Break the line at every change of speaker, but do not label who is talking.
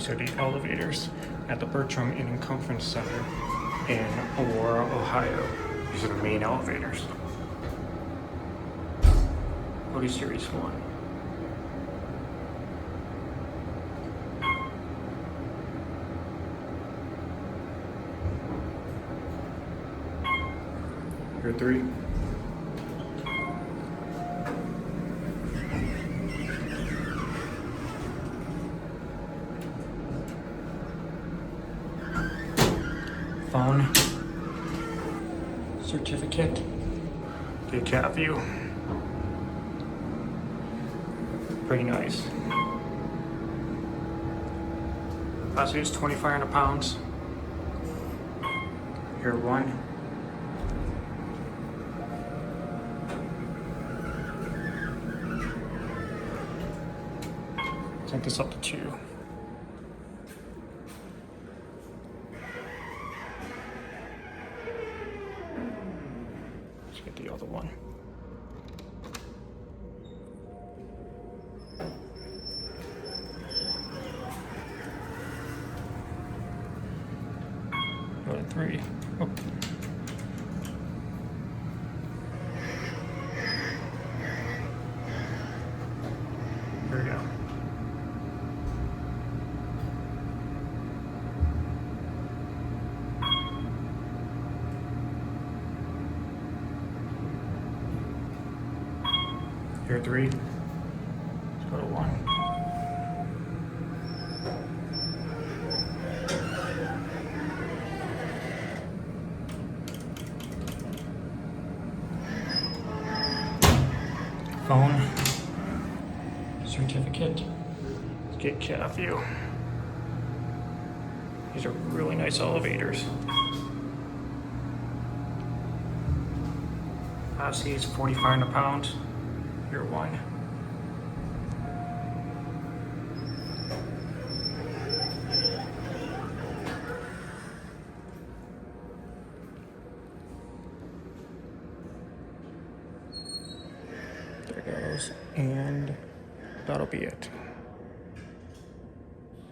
are the elevators at the Bertram Inn Conference Center in Aurora, Ohio. These are the main elevators. Otis Series 1. Here 3. Phone, certificate, good cat view, pretty nice. Capacity is 2,500 pounds. Here 1. Take this up to 2. Let's get the other one. Go to 3. Oh. Here we go. Here 3. Let's go to 1. Phone, certificate, let's get cat view. These are really nice elevators. Capacity is 4,500 pounds. Here 1. There it goes, and that'll be it.